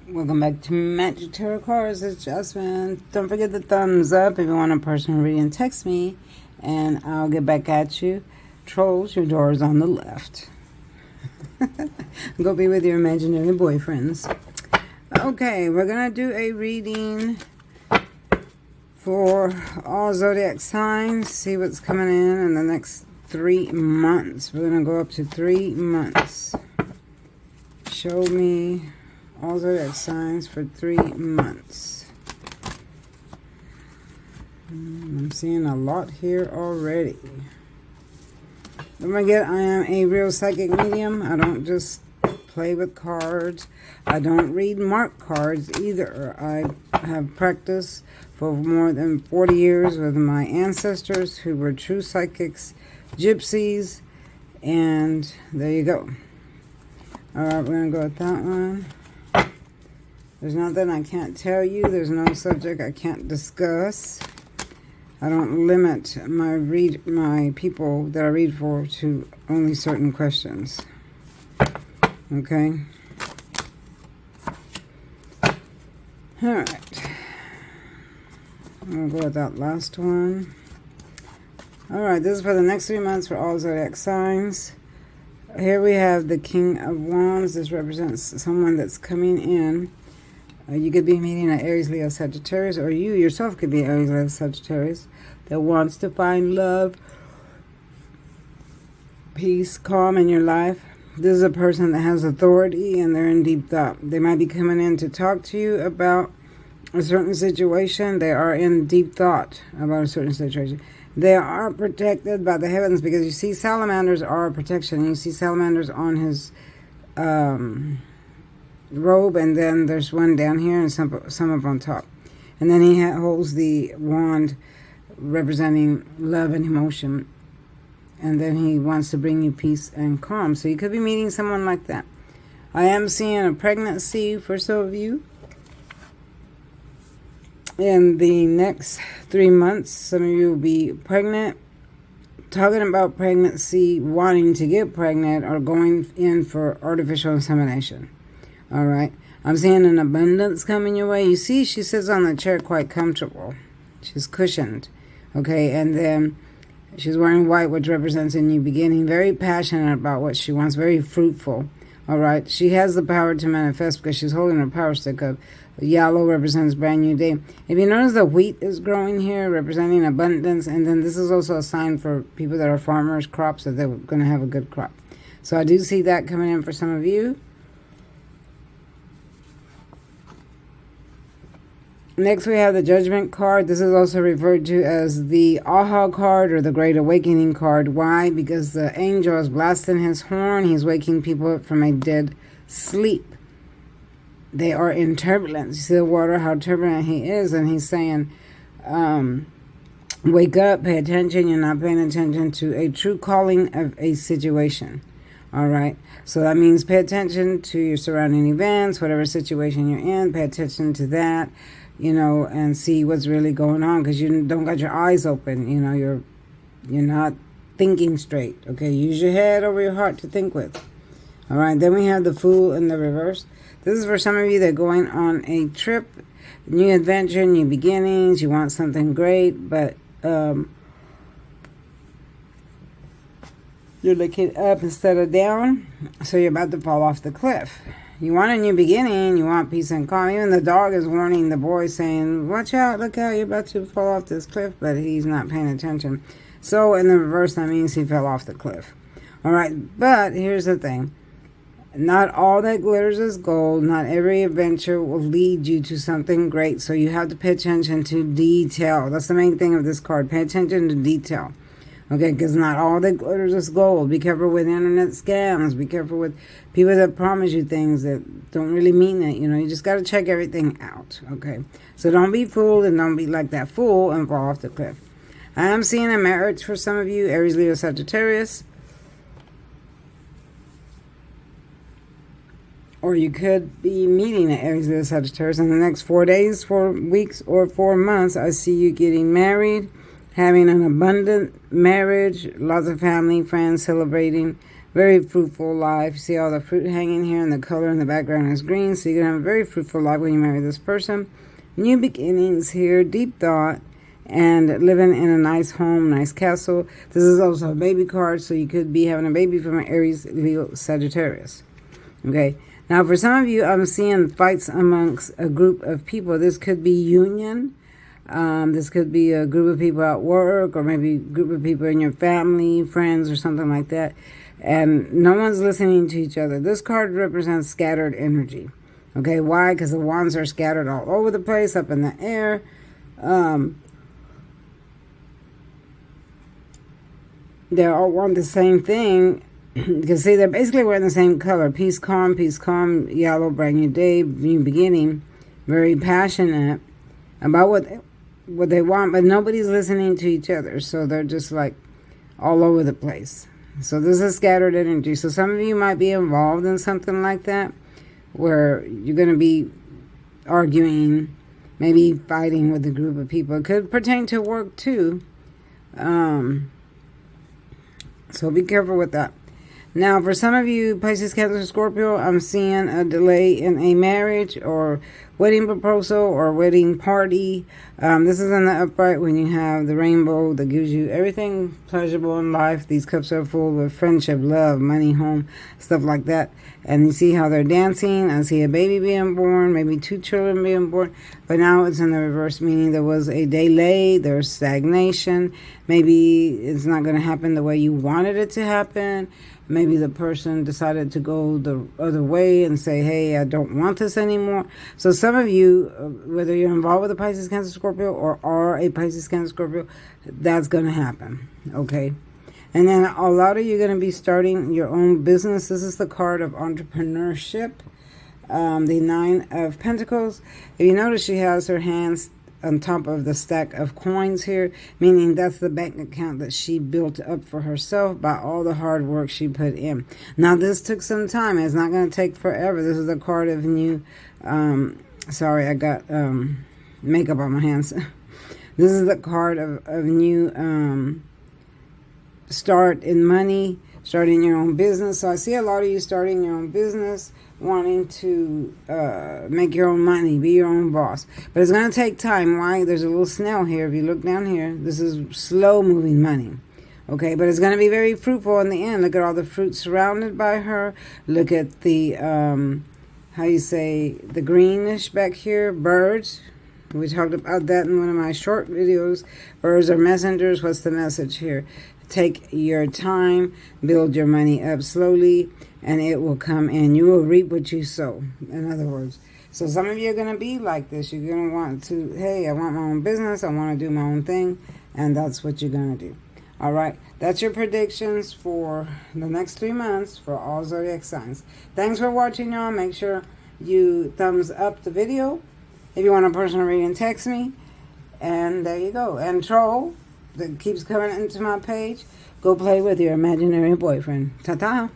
Welcome back to Magic Tarot Cards. It's Jasmine. Don't forget the thumbs up if you want a personal reading. Text me, and I'll get back at you. Trolls, your door is on the left. Go be with your imaginary boyfriends. Okay, we're going to do a reading for all zodiac signs. See what's coming in the next 3 months. We're going to go up to 3 months. Show me all zodiac signs for 3 months. I'm seeing a lot here already. Don't forget, I am a real psychic medium. I don't just play with cards. I don't read marked cards either. I have practiced for more than 40 years with my ancestors who were true psychics, gypsies, and there you go. Alright, we're going to go with that one. There's nothing I can't tell you. There's no subject I can't discuss. I don't limit my people that I read for to only certain questions. Okay? Alright. I'm going to go with that last one. Alright, this is for the next 3 months for all zodiac signs. Here we have the King of Wands. This represents someone that's coming in. You could be meeting an Aries, Leo, Sagittarius, or you yourself could be Aries, Leo, Sagittarius that wants to find love, peace, calm in your life. This is a person that has authority and they're in deep thought. They might be coming in to talk to you about a certain situation. They are in deep thought about a certain situation. They are protected by the heavens because you see salamanders are protection. You see salamanders on his robe, and then there's one down here and some up on top. And then he holds the wand representing love and emotion. And then he wants to bring you peace and calm. So you could be meeting someone like that. I am seeing a pregnancy for some of you. In the next 3 months, some of you will be pregnant. Talking about pregnancy, wanting to get pregnant, or going in for artificial insemination. All right. I'm seeing an abundance coming your way. You see, she sits on the chair quite comfortable. She's cushioned. Okay. And then she's wearing white, which represents a new beginning. Very passionate about what she wants. Very fruitful. All right. She has the power to manifest because she's holding her power stick up. Yellow represents brand new day. If you notice, the wheat is growing here, representing abundance. And then this is also a sign for people that are farmers, crops, that they're going to have a good crop. So I do see that coming in for some of you. Next, we have the Judgment card. This is also referred to as the Aha card or the Great Awakening card. Why? Because the angel is blasting his horn. He's waking people up from a dead sleep. They are in turbulence. You see the water, how turbulent he is. And he's saying, wake up, pay attention. You're not paying attention to a true calling of a situation. All right. So that means pay attention to your surrounding events, whatever situation you're in. Pay attention to that. You know, and see what's really going on, because you don't got your eyes open. You know, you're not thinking straight. Okay, use your head over your heart to think with. All right, then we have the Fool in the reverse. This is for some of you that are going on a trip, new adventure, new beginnings. You want something great, but you're looking up instead of down, so you're about to fall off the cliff. You want a new beginning, you want peace and calm. Even the dog is warning the boy, saying, watch out, look out, you're about to fall off this cliff, but he's not paying attention. So in the reverse, that means he fell off the cliff. All right, but here's the thing. Not all that glitters is gold. Not every adventure will lead you to something great, so you have to pay attention to detail. That's the main thing of this card. Pay attention to detail. Okay, because not all that glitters is gold. Be careful with internet scams. Be careful with people that promise you things that don't really mean it. You know, you just got to check everything out. Okay, so don't be fooled and don't be like that fool and fall off the cliff. I am seeing a marriage for some of you, Aries, Leo, Sagittarius. Or you could be meeting an Aries, Leo, Sagittarius in the next 4 days, 4 weeks, or 4 months. I see you getting married. Having an abundant marriage, lots of family, friends celebrating, Very fruitful life. You see all the fruit hanging here, and the color in the background is green. So you're going to have a very fruitful life when you marry this person. New beginnings here, deep thought, and living in a nice home, nice castle. This is also a baby card, so you could be having a baby from an Aries, Leo, Sagittarius. Okay. Now, for some of you, I'm seeing fights amongst a group of people. This could be union. This could be a group of people at work, or maybe a group of people in your family, friends, or something like that. And no one's listening to each other. This card represents scattered energy. Okay, why? Because the wands are scattered all over the place, up in the air. They all want the same thing. You can see they're basically wearing the same color. Peace, calm, yellow, brand new day, new beginning. Very passionate about what they want, but nobody's listening to each other. So they're just like all over the place. So this is scattered energy. So some of you might be involved in something like that, where you're going to be arguing, maybe fighting with a group of people. It could pertain to work too. So be careful with that. Now, for some of you, Pisces, Cancer, Scorpio, I'm seeing a delay in a marriage or wedding proposal or wedding party. This is in the upright when you have the rainbow that gives you everything pleasurable in life. These cups are full with friendship, love, money, home, stuff like that. And you see how they're dancing. I see a baby being born, maybe 2 children being born. But now it's in the reverse, meaning there was a delay, there's stagnation. Maybe it's not going to happen the way you wanted it to happen. Maybe the person decided to go the other way and say, hey, I don't want this anymore. So some of you, whether you're involved with a Pisces, Cancer, Scorpio, or are a Pisces, Cancer, Scorpio, that's going to happen, okay? And then a lot of you are going to be starting your own business. This is the card of entrepreneurship, the 9 of Pentacles. If you notice, she has her hands on top of the stack of coins here, meaning that's the bank account that she built up for herself by all the hard work she put in. Now, this took some time. It's not going to take forever. This is a card of new, sorry, I got makeup on my hands. This is the card of new start in money, starting your own business. So I see a lot of you starting your own business, wanting to make your own money, be your own boss. But it's going to take time. Why? There's a little snail here. If you look down here, this is slow-moving money. Okay, but it's going to be very fruitful in the end. Look at all the fruit surrounded by her. Look at the, how you say, the greenish back here, birds. We talked about that in one of my short videos. Birds are messengers. What's the message here? Take your time, build your money up slowly, and it will come in. You will reap what you sow, in other words. So some of you are going to be like this. You're going to want to, hey, I want my own business. I want to do my own thing. And that's what you're going to do. All right. That's your predictions for the next 3 months for all zodiac signs. Thanks for watching, y'all. Make sure you thumbs up the video. If you want a personal reading, text me. And there you go. And troll that keeps coming into my page, go play with your imaginary boyfriend. Ta-ta.